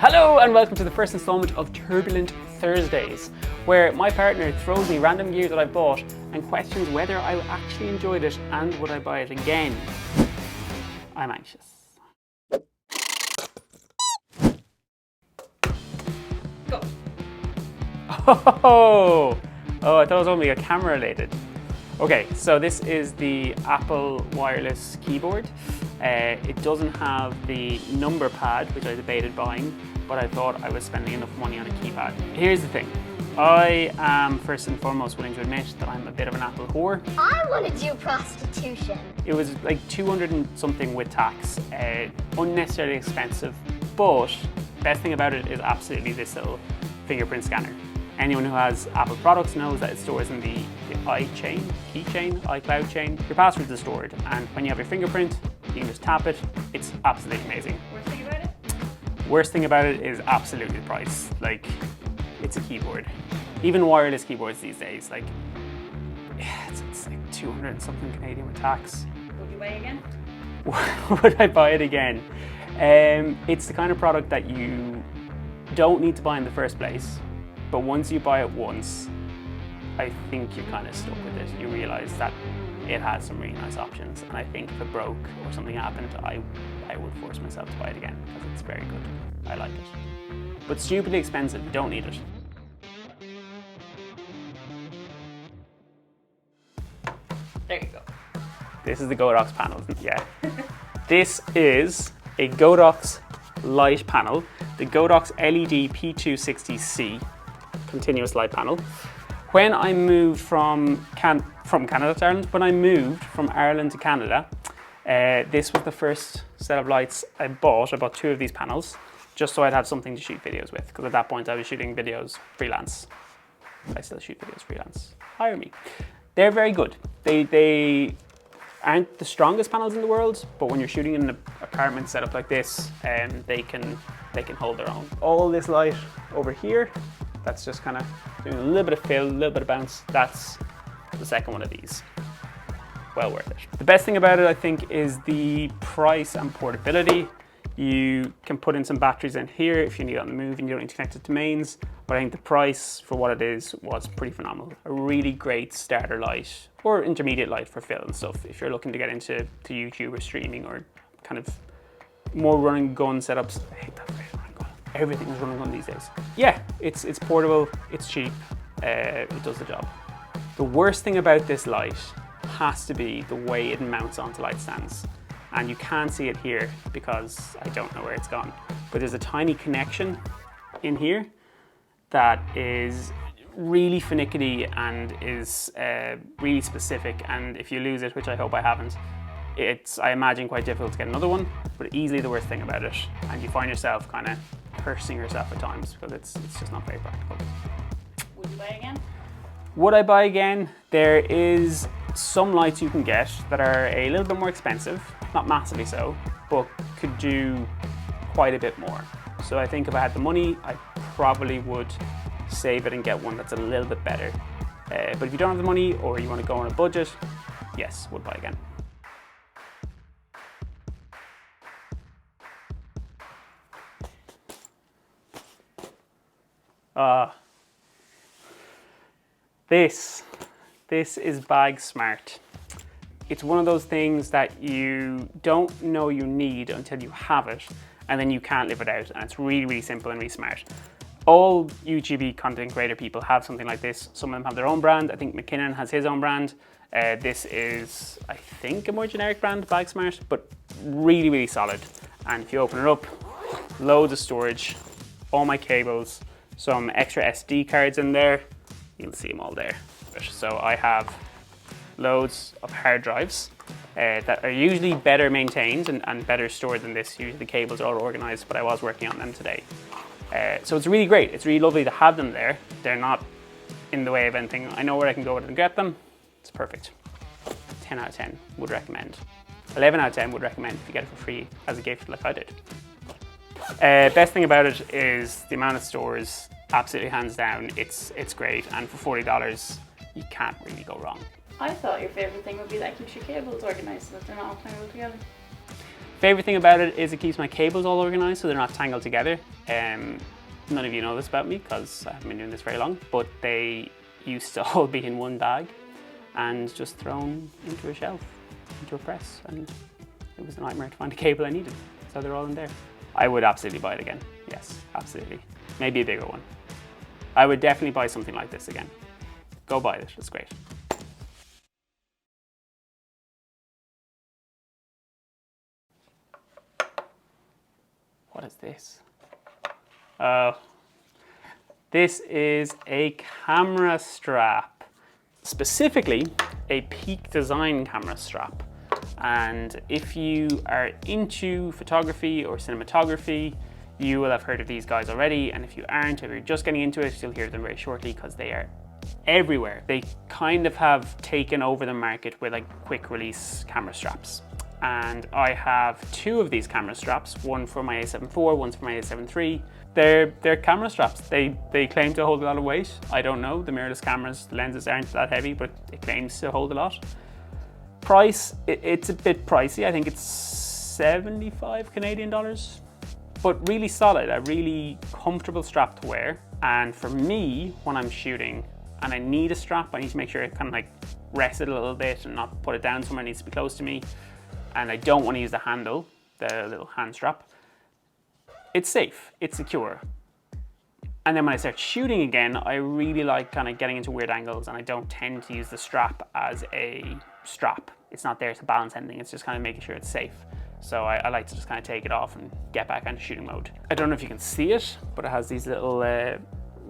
Hello and welcome to the first installment of Turbulent Thursdays, where my partner throws me random gear that I bought and questions whether I actually enjoyed it and would I buy it again. I'm anxious. Go. Oh, I thought it was only a camera related. Okay, so this is the Apple wireless keyboard. It doesn't have the number pad, which I debated buying, but I thought I was spending enough money on a keypad. Here's the thing. I am first and foremost willing to admit that I'm a bit of an Apple whore. I want to do prostitution. It was like 200 and something with tax, unnecessarily expensive, but best thing about it is absolutely this little fingerprint scanner. Anyone who has Apple products knows that it stores in the keychain, iCloud chain. Your passwords are stored, and when you have your fingerprint, you can just tap it. It's absolutely amazing. Worst thing about it? Worst thing about it is absolutely the price. Like, it's a keyboard. Even wireless keyboards these days, like, yeah, it's like 200 and something Canadian with tax. Would you buy it again? Would I buy it again? It's the kind of product that you don't need to buy in the first place, but once you buy it once, I think you're kind of stuck with it. You realize that it has some really nice options, and I think if it broke or something happened, I would force myself to buy it again because it's very good. I like it. But stupidly expensive, you don't need it. There you go. This is the Godox panel, yeah. This is a Godox light panel, the Godox LED P260C continuous light panel. When I moved from Canada to Ireland, when I moved from Ireland to Canada, this was the first set of lights I bought. I bought two of these panels just so I'd have something to shoot videos with, because at that point I was shooting videos freelance. I still shoot videos freelance. Hire me. They're very good. They aren't the strongest panels in the world, but when you're shooting in an apartment setup like this, they can hold their own. All this light over here, that's just kind of doing a little bit of fill, a little bit of bounce. That's the second one of these. Well worth it. The best thing about it, I think, is the price and portability. You can put in some batteries in here if you need it on the move and you don't need to connect it to mains. But I think the price for what it is was pretty phenomenal. A really great starter light or intermediate light for film stuff. If you're looking to get into YouTube or streaming or kind of more run and gun setups. I hate that phrase, run and gun. Everything is run and gun these days. Yeah, it's portable, it's cheap, it does the job. The worst thing about this light has to be the way it mounts onto light stands. And you can't see it here because I don't know where it's gone. But there's a tiny connection in here that is really finicky and is really specific. And if you lose it, which I hope I haven't, it's, I imagine, quite difficult to get another one, but easily the worst thing about it. And you find yourself kind of cursing yourself at times because it's just not very practical. Would you buy again? Would I buy again? There is some lights you can get that are a little bit more expensive, not massively so, but could do quite a bit more. So I think if I had the money, I probably would save it and get one that's a little bit better. But if you don't have the money or you want to go on a budget, yes, would buy again. This is BagSmart. It's one of those things that you don't know you need until you have it, and then you can't live without, and it's really, really simple and really smart. All YouTube content creator people have something like this. Some of them have their own brand. I think McKinnon has his own brand. This is, I think, a more generic brand, BagSmart, but really, really solid. And if you open it up, loads of storage, all my cables, some extra SD cards in there. You'll see them all there. So I have loads of hard drives that are usually better maintained and better stored than this. Usually the cables are all organized, but I was working on them today. So it's really great. It's really lovely to have them there. They're not in the way of anything. I know where I can go and get them. It's perfect. 10 out of 10 would recommend. 11 out of 10 would recommend if you get it for free as a gift like I did. Best thing about it is the amount of stores, absolutely hands down. It's great, and for $40, you can't really go wrong. I thought your favourite thing would be that keeps your cables organised so that they're not all tangled together. Favorite thing about it is it keeps my cables all organized so they're not tangled together. None of you know this about me because I haven't been doing this very long, but they used to all be in one bag and just thrown into a shelf, into a press, and it was a nightmare to find a cable I needed. So they're all in there. I would absolutely buy it again. Yes, absolutely. Maybe a bigger one. I would definitely buy something like this again. Go buy it, it's great. What is this? This is a camera strap, specifically a Peak Design camera strap. And if you are into photography or cinematography, you will have heard of these guys already. And if you aren't, if you're just getting into it, you'll hear them very shortly because they are everywhere. They kind of have taken over the market with like quick release camera straps. And I have two of these camera straps, one for my A7 IV, one's for my A7 III. They're camera straps. They claim to hold a lot of weight. I don't know, the mirrorless cameras, the lenses aren't that heavy, but it claims to hold a lot. Price, it's a bit pricey. I think it's 75 Canadian dollars, but really solid, a really comfortable strap to wear. And for me, when I'm shooting and I need a strap, I need to make sure it kind of like rests it a little bit and not put it down somewhere, it needs to be close to me. And I don't want to use the handle, the little hand strap. It's safe, it's secure. And then when I start shooting again, I really like kind of getting into weird angles, and I don't tend to use the strap as a strap. It's not there to balance anything, it's just kind of making sure it's safe. So I like to just kind of take it off and get back into shooting mode. I don't know if you can see it, but it has these little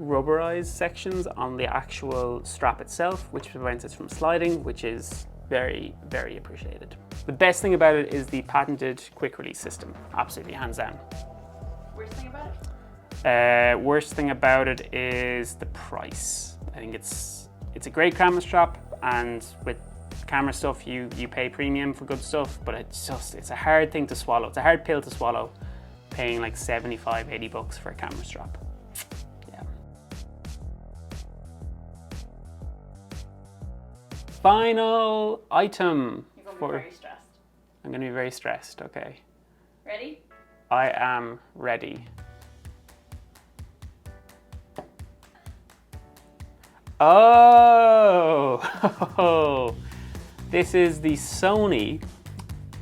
rubberized sections on the actual strap itself, which prevents it from sliding, which is very, very appreciated. The best thing about it is the patented quick release system, absolutely, hands down. Worst thing about it? Worst thing about it is the price. I think it's a great camera strap, and with camera stuff you pay premium for good stuff, but it's a hard thing to swallow. It's a hard pill to swallow, paying like 75, 80 bucks for a camera strap. Yeah. Final item. You're going to be very stressed. I'm going to be very stressed, okay. Ready? I am ready. Oh! This is the Sony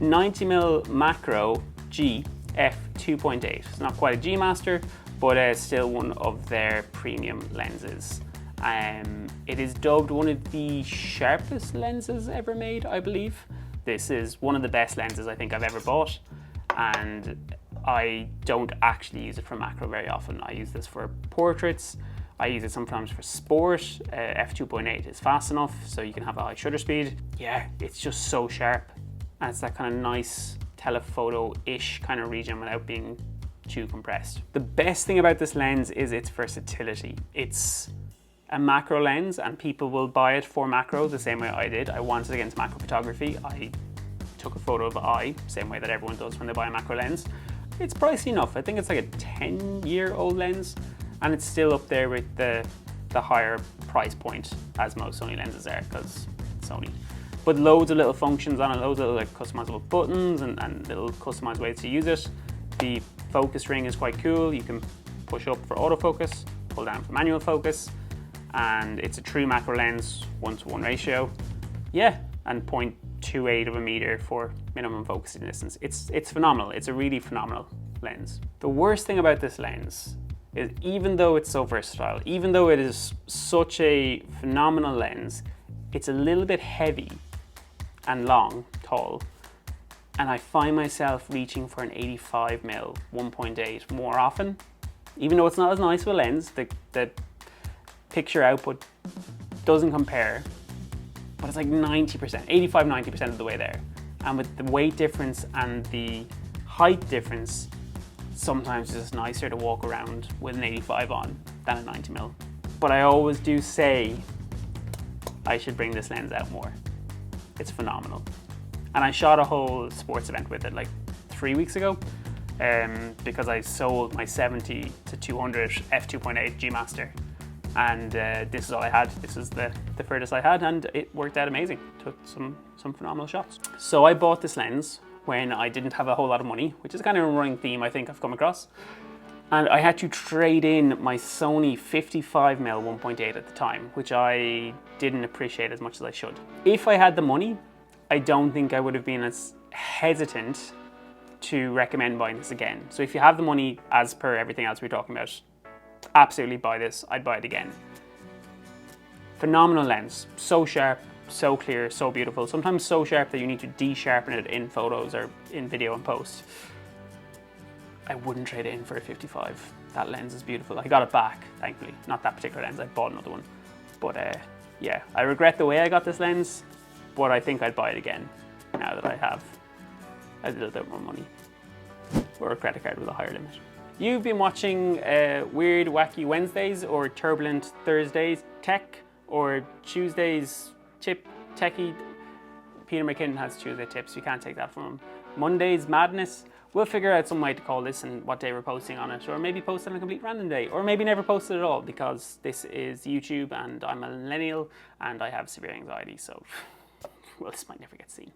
90mm macro G f2.8. It's not quite a G Master, but it's still one of their premium lenses. It is dubbed one of the sharpest lenses ever made, I believe. This is one of the best lenses I think I've ever bought, and I don't actually use it for macro very often. I use this for portraits. I use it sometimes for sport. f2.8 is fast enough, so you can have a high shutter speed. Yeah, it's just so sharp, and it's that kind of nice telephoto-ish kind of region without being too compressed. The best thing about this lens is its versatility. It's a macro lens, and people will buy it for macro the same way I did. I wanted to get into macro photography. I took a photo of eye, same way that everyone does when they buy a macro lens. It's pricey enough. I think it's like a 10-year-old lens, and it's still up there with the higher price point, as most Sony lenses are, because Sony. But loads of little functions on it, loads of little like customizable buttons and little customized ways to use it. The focus ring is quite cool. You can push up for autofocus, pull down for manual focus, and it's a true macro lens, 1:1 ratio. Yeah, and 0.28 of a meter for minimum focusing distance. It's phenomenal. It's a really phenomenal lens. The worst thing about this lens is, even though it's so versatile, even though it is such a phenomenal lens, it's a little bit heavy and long, tall, and I find myself reaching for an 85mm 1.8 more often. Even though it's not as nice of a lens, the picture output doesn't compare, but it's like 90%, 85-90% of the way there. And with the weight difference and the height difference, sometimes it's just nicer to walk around with an 85 on than a 90mm. But I always do say I should bring this lens out more. It's phenomenal. And I shot a whole sports event with it like 3 weeks ago, because I sold my 70 to 200 f2.8 G Master. And this is all I had. This is the furthest I had, and it worked out amazing. Took some phenomenal shots. So I bought this lens when I didn't have a whole lot of money, which is kind of a running theme I think I've come across. And I had to trade in my Sony 55mm 1.8 at the time, which I didn't appreciate as much as I should. If I had the money, I don't think I would have been as hesitant to recommend buying this again. So if you have the money, as per everything else we're talking about, absolutely buy this. I'd buy it again. Phenomenal lens, so sharp, so clear, so beautiful. Sometimes so sharp that you need to de-sharpen it in photos or in video and post. I wouldn't trade it in for a 55. That lens is beautiful. I got it back, thankfully. Not that particular lens, I bought another one. But yeah, I regret the way I got this lens, but I think I'd buy it again now that I have a little bit more money. Or a credit card with a higher limit. You've been watching Weird Wacky Wednesdays or Turbulent Thursdays Tech, or Tuesdays Techie. Peter McKinnon has Tuesday tips, you can't take that from him. Mondays Madness. We'll figure out some way to call this and what day we're posting on it, or maybe post on a complete random day, or maybe never post it at all, because this is YouTube and I'm a millennial and I have severe anxiety, so well, this might never get seen.